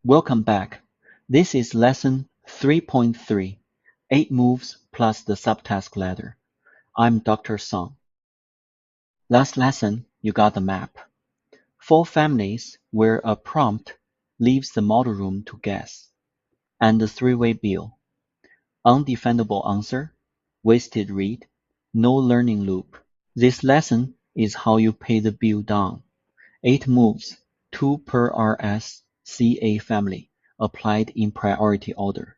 Welcome back. This is lesson 3.3, 8 moves plus the subtask ladder. I'm Dr. Song. Last lesson, you got the map. 4 families where a prompt leaves the model room to guess. And the 3-way bill. Undefendable answer, wasted read, no learning loop. This lesson is how you pay the bill down. 8 moves, 2 per RSCA family, applied in priority order.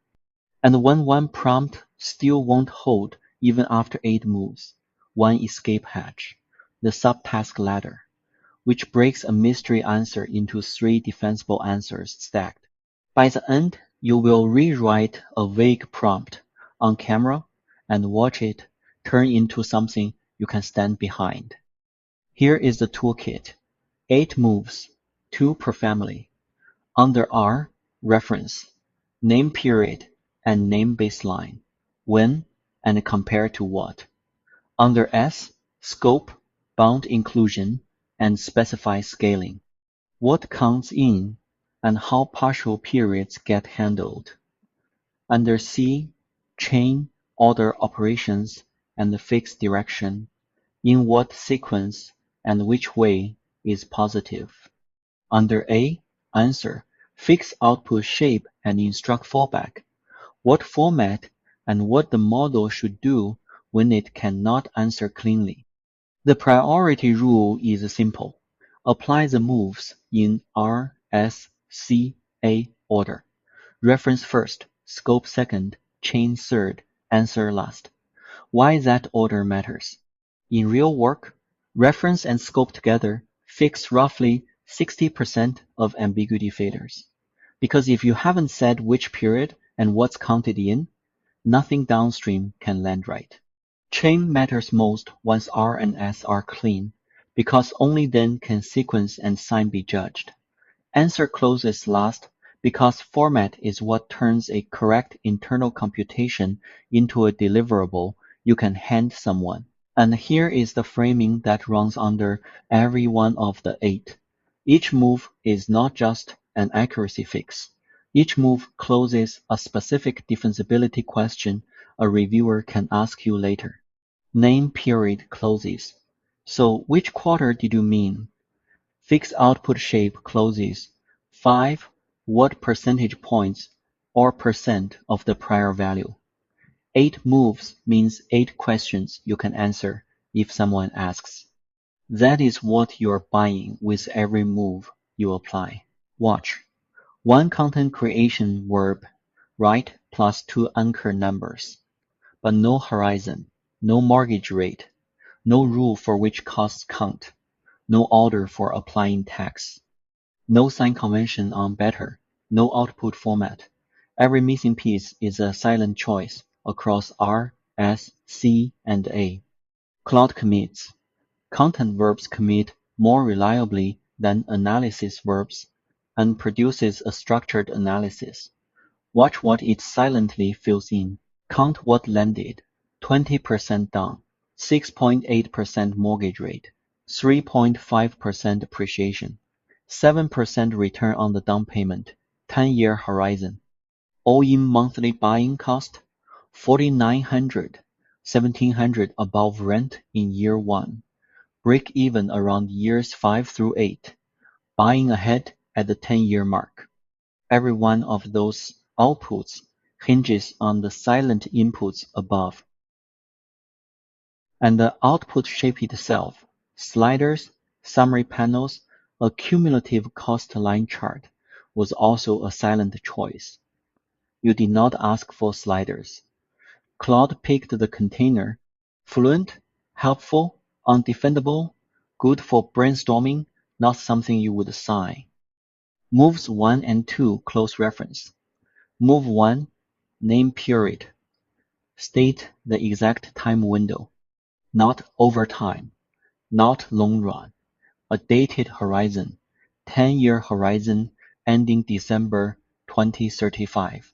And when one prompt still won't hold even after 8 moves, one escape hatch, the subtask ladder, which breaks a mystery answer into 3 defensible answers stacked. By the end, you will rewrite a vague prompt on camera and watch it turn into something you can stand behind. Here is the toolkit. 8 moves, 2 per family. Under R, reference, name period, and name baseline, when and compare to what. Under S, scope, bound inclusion, and specify scaling. What counts in and how partial periods get handled. Under C, chain, order operations, and fixed direction, in what sequence and which way is positive. Under A, answer, fix output shape and instruct fallback, what format and what the model should do when it cannot answer cleanly. The priority rule is simple. Apply the moves in R, S, C, A order. Reference first, scope second, chain third, answer last. Why that order matters. In real work, reference and scope together fix roughly 60% of ambiguity failures. Because if you haven't said which period and what's counted in, nothing downstream can land right. Chain matters most once R and S are clean, because only then can sequence and sign be judged. Answer closes last because format is what turns a correct internal computation into a deliverable you can hand someone. And here is the framing that runs under every one of the 8. Each move is not just an accuracy fix. Each move closes a specific defensibility question a reviewer can ask you later. Name period closes. So which quarter did you mean? Fix output shape closes. 5. What percentage points or percent of the prior value? 8 moves means 8 questions you can answer if someone asks. That is what you're buying with every move you apply. Watch. 1 content creation verb, write plus 2 anchor numbers. But no horizon, no mortgage rate, no rule for which costs count, no order for applying tax, no sign convention on better, no output format. Every missing piece is a silent choice across R, S, C, and A. Claude commits. Content verbs commit more reliably than analysis verbs and produces a structured analysis. Watch what it silently fills in. Count what landed. 20% down, 6.8% mortgage rate, 3.5% appreciation, 7% return on the down payment, 10-year horizon. All-in monthly buying cost, $4,900, $1,700 above rent in year 1. Break even around years 5 through 8. Buying ahead at the 10-year mark. Every one of those outputs hinges on the silent inputs above. And the output shape itself, sliders, summary panels, a cumulative cost line chart, was also a silent choice. You did not ask for sliders. Claude picked the container, fluent, helpful, undefendable, good for brainstorming, not something you would sign. Moves 1 and 2 close reference. Move 1, name period. State the exact time window. Not overtime, not long run. A dated horizon, 10-year horizon ending December 2035.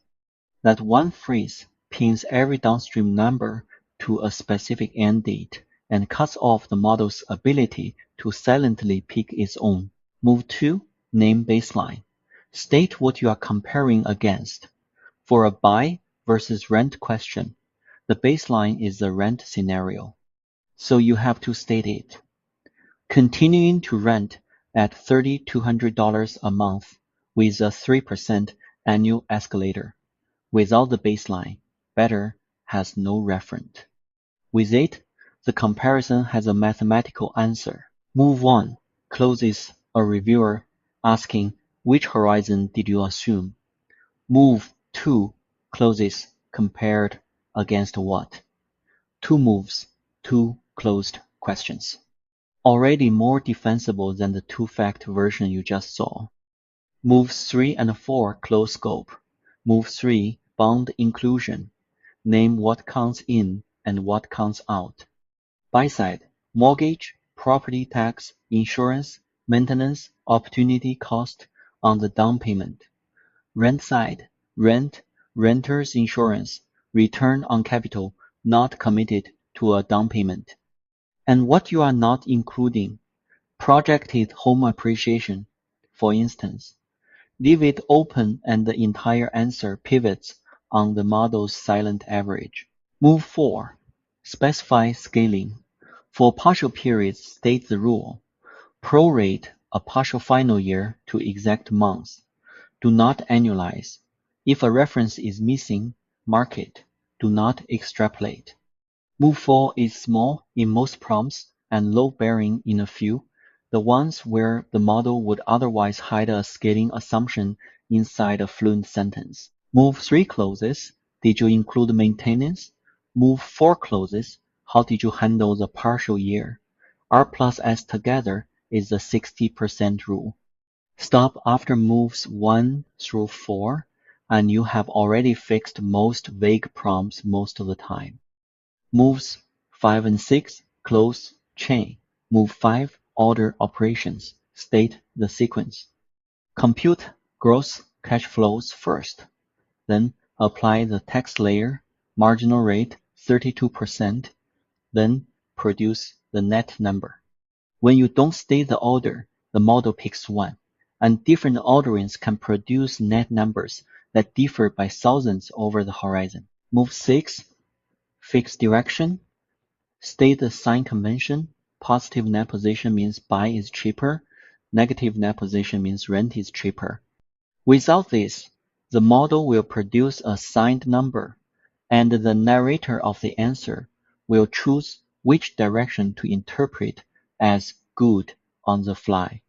That one phrase pins every downstream number to a specific end date and cuts off the model's ability to silently pick its own. Move 2, name baseline. State what you are comparing against. For a buy versus rent question, the baseline is the rent scenario. So you have to state it. Continuing to rent at $3,200 a month with a 3% annual escalator. Without the baseline, better has no referent. With it, the comparison has a mathematical answer. Move 1 closes a reviewer asking which horizon did you assume. Move 2 closes compared against what. 2 moves, 2 closed questions. Already more defensible than the two-fact version you just saw. Moves 3 and 4 close scope. Move 3 bound inclusion. Name what counts in and what counts out. Buy side, mortgage, property tax, insurance, maintenance, opportunity cost on the down payment. Rent side, rent, renter's insurance, return on capital not committed to a down payment. And what you are not including, projected home appreciation, for instance. Leave it open and the entire answer pivots on the model's silent average. Move 4. Specify scaling. For partial periods, state the rule. Prorate a partial final year to exact months. Do not annualize. If a reference is missing, mark it. Do not extrapolate. Move 4 is small in most prompts and low-bearing in a few, the ones where the model would otherwise hide a scaling assumption inside a fluent sentence. Move 3 closes, did you include maintenance? Move 4 closes, how did you handle the partial year? R plus S together is the 60% rule. Stop after moves 1 through 4, and you have already fixed most vague prompts most of the time. Moves 5 and 6 close chain. Move 5 order operations. State the sequence. Compute gross cash flows first. Then apply the tax layer, marginal rate 32%, then produce the net number. When you don't state the order, the model picks one, and different orderings can produce net numbers that differ by thousands over the horizon. Move 6, fix direction, state the sign convention. Positive net position means buy is cheaper, negative net position means rent is cheaper. Without this, the model will produce a signed number, and the narrator of the answer will choose which direction to interpret as good on the fly.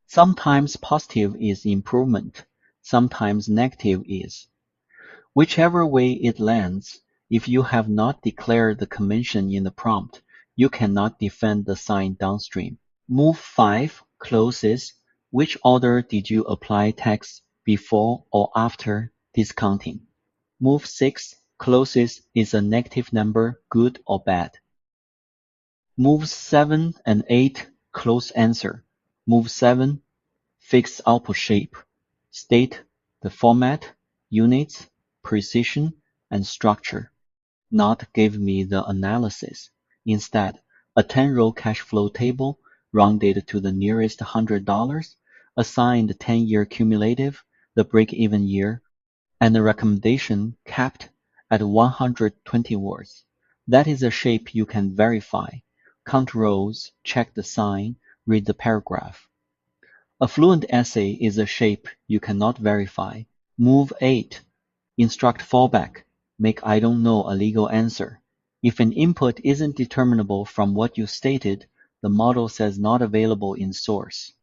Sometimes positive is improvement, sometimes negative is. Whichever way it lands, if you have not declared the convention in the prompt, you cannot defend the sign downstream. Move 5 closes, which order did you apply tax before or after discounting? Move 6 closes is a negative number good or bad? Moves 7 and 8 close answer. Move 7 fix output shape. State the format, units, precision, and structure. Not give me the analysis. Instead, a 10-row cash flow table rounded to the nearest $100, assigned 10-year cumulative, the break-even year, and a recommendation capped at 120 words. That is a shape you can verify. Count rows, check the sign, read the paragraph. A fluent essay is a shape you cannot verify. Move 8. Instruct fallback. Make I don't know a legal answer. If an input isn't determinable from what you stated, the model says not available in source.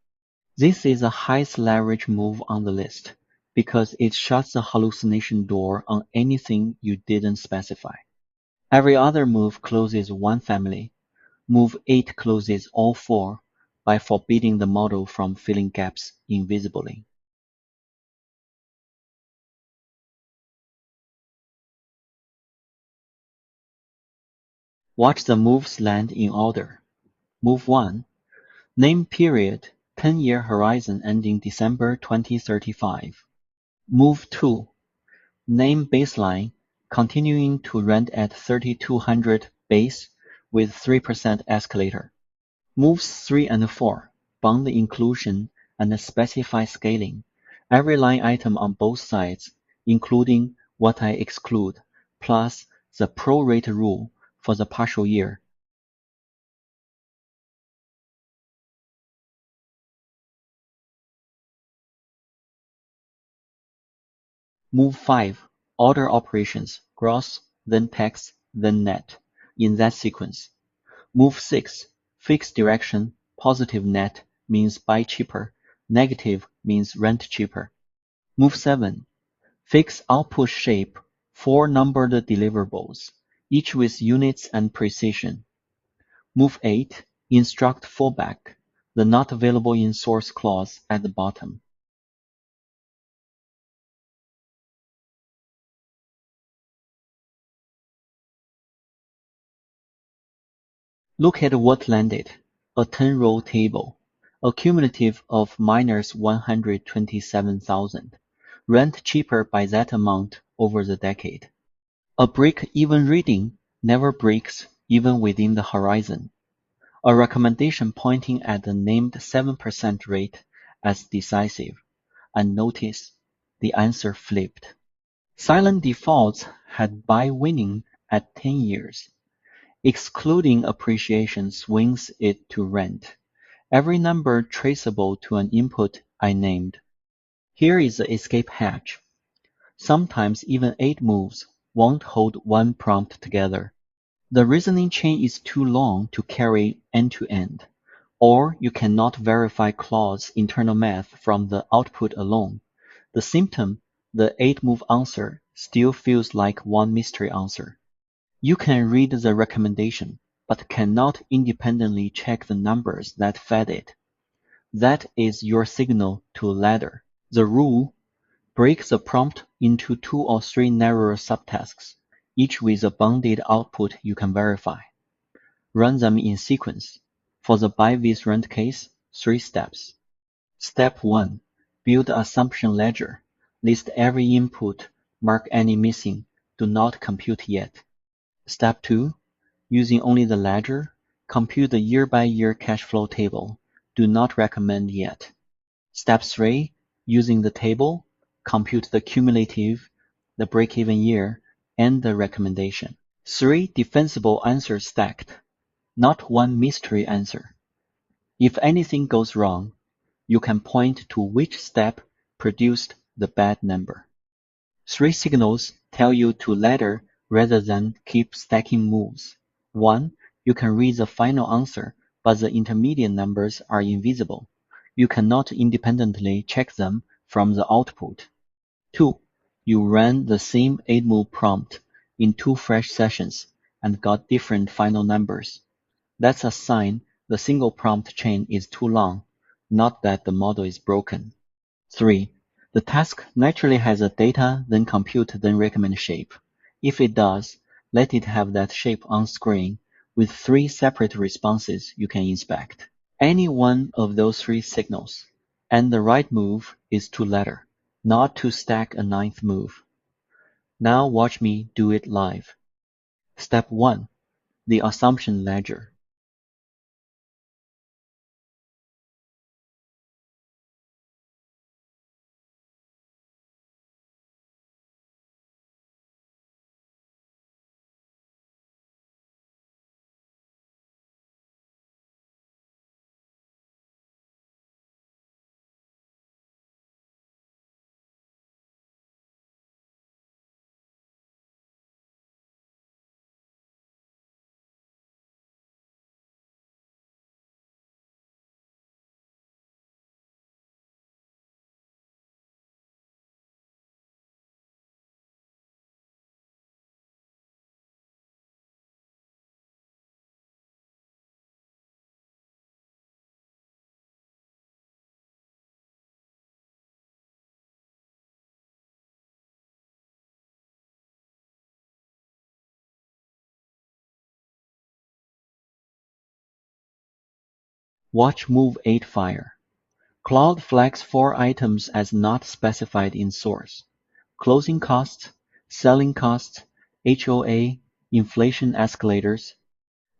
This is the highest leverage move on the list, because it shuts the hallucination door on anything you didn't specify. Every other move closes one family. Move 8 closes all 4 by forbidding the model from filling gaps invisibly. Watch the moves land in order. Move 1. Name period 10-year horizon ending December 2035. Move 2. Name baseline continuing to rent at 3,200 base with 3% escalator. Moves 3 and 4. Bound inclusion and specify scaling, Every line item on both sides, including what I exclude, plus the prorate rule for the partial year. Move 5. Order operations, gross, then tax, then net, in that sequence. Move 6. Fix direction, positive net means buy cheaper, negative means rent cheaper. Move 7. Fix output shape, 4 numbered deliverables, each with units and precision. Move 8. Instruct fallback, the not available in source clause at the bottom. Look at what landed, a 10-row table, a cumulative of minus 127,000, rent cheaper by that amount over the decade. A break-even reading never breaks even within the horizon. A recommendation pointing at the named 7% rate as decisive, and notice the answer flipped. Silent defaults had buy winning at 10 years. Excluding appreciation swings it to rent. Every number traceable to an input I named. Here is the escape hatch. Sometimes even 8 moves won't hold one prompt together. The reasoning chain is too long to carry end to end, or you cannot verify clause internal math from the output alone. The symptom, the 8-move answer, still feels like one mystery answer. You can read the recommendation, but cannot independently check the numbers that fed it. That is your signal to ladder. The rule: break the prompt into 2 or 3 narrower subtasks, each with a bounded output you can verify. Run them in sequence. For the buy with rent case, 3 steps. Step 1. Build assumption ledger. List every input, mark any missing, do not compute yet. Step 2. Using only the ledger, compute the year-by-year cash flow table. Do not recommend yet. Step 3. Using the table, compute the cumulative, the break-even year, and the recommendation. 3 defensible answers stacked, not one mystery answer. If anything goes wrong, you can point to which step produced the bad number. 3 signals tell you to ladder rather than keep stacking moves. 1. You can read the final answer, but the intermediate numbers are invisible. You cannot independently check them from the output. 2. You ran the same 8-move prompt in 2 fresh sessions and got different final numbers. That's a sign the single prompt chain is too long, not that the model is broken. 3. The task naturally has a data then compute then recommend shape. If it does, let it have that shape on screen with 3 separate responses you can inspect. Any one of those 3 signals, and the right move is to ladder, not to stack a 9th move. Now watch me do it live. Step 1. The assumption ledger. Watch move 8 fire. Cloud flags 4 items as not specified in source. Closing costs, selling costs, HOA, inflation escalators.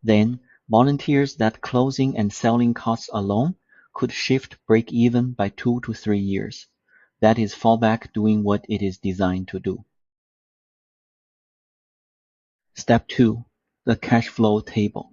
Then, volunteers that closing and selling costs alone could shift break-even by 2 to 3 years. That is fallback doing what it is designed to do. Step 2. The cash flow table.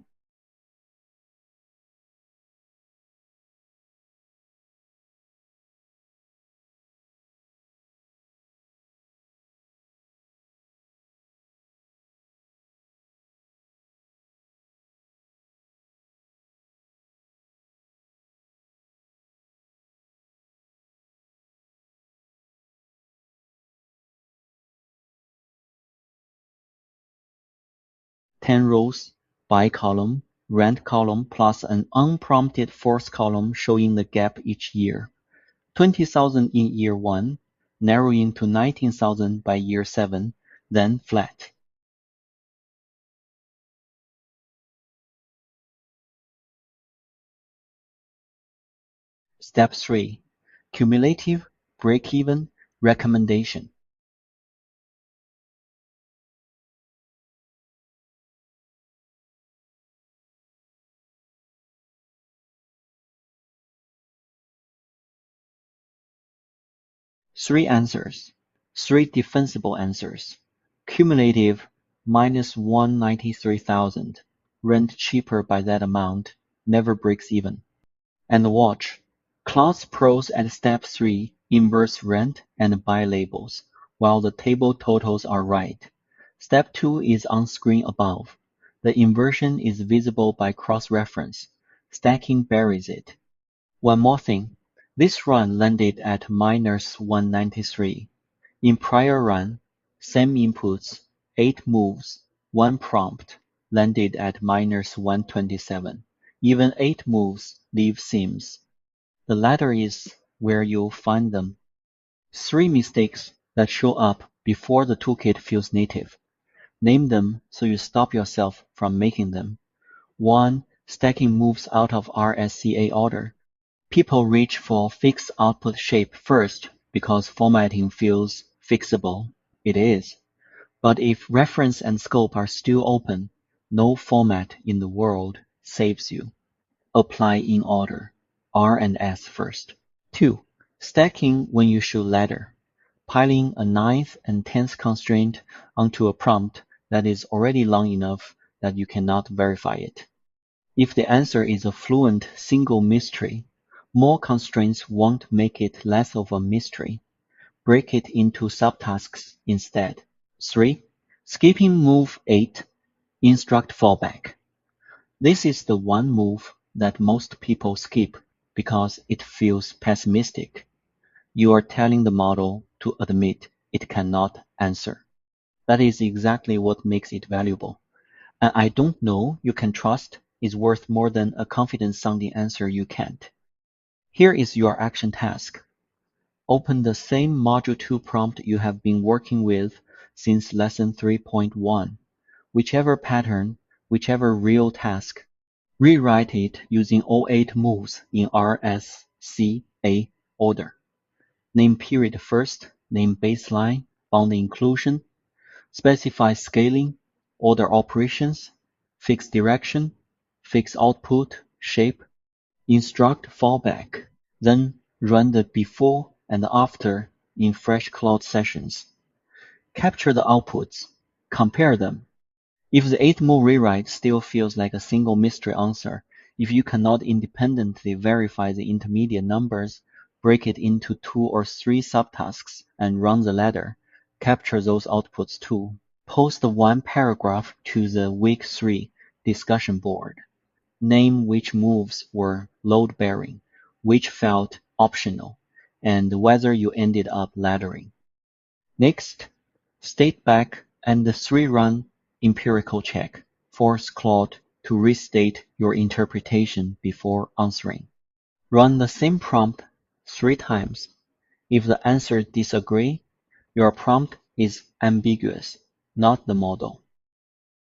Ten rows, buy column, rent column plus an unprompted fourth column showing the gap each year. 20,000 in year 1, narrowing to 19,000 by year 7, then flat. Step 3. Cumulative break-even recommendation. Three answers. Three defensible answers. Cumulative minus 193,000. Rent cheaper by that amount. Never breaks even. And watch. Clause pros at step 3 inverse rent and buy labels, while the table totals are right. Step 2 is on screen above. The inversion is visible by cross-reference. Stacking buries it. One more thing. This run landed at minus 193. In prior run, same inputs, 8 moves, 1 prompt, landed at minus 127. Even 8 moves leave seams. The latter is where you'll find them. 3 mistakes that show up before the toolkit feels native. Name them so you stop yourself from making them. 1. Stacking moves out of RSCA order. People reach for fixed output shape first because formatting feels fixable. It is. But if reference and scope are still open, no format in the world saves you. Apply in order. R and S first. 2. Stacking when you should ladder. Piling a ninth and tenth constraint onto a prompt that is already long enough that you cannot verify it. If the answer is a fluent single mystery, more constraints won't make it less of a mystery. Break it into subtasks instead. 3. Skipping move 8. Instruct fallback. This is the one move that most people skip because it feels pessimistic. You are telling the model to admit it cannot answer. That is exactly what makes it valuable. And I don't know you can trust is worth more than a confident-sounding answer you can't. Here is your action task. Open the same Module 2 prompt you have been working with since Lesson 3.1. Whichever pattern, whichever real task, rewrite it using all 8 moves in RSCA order. Name period first, name baseline, bound inclusion, specify scaling, order operations, fix direction, fix output, shape, instruct fallback, then run the before and after in fresh cloud sessions. Capture the outputs, compare them. If the 8-move rewrite still feels like a single mystery answer, if you cannot independently verify the intermediate numbers, break it into 2 or 3 subtasks and run the ladder. Capture those outputs too. Post one paragraph to the week 3 discussion board. Name which moves were load-bearing, which felt optional, and whether you ended up laddering. Next, state back and 3-run empirical check. Force Claude to restate your interpretation before answering. Run the same prompt 3 times. If the answers disagree, your prompt is ambiguous, not the model.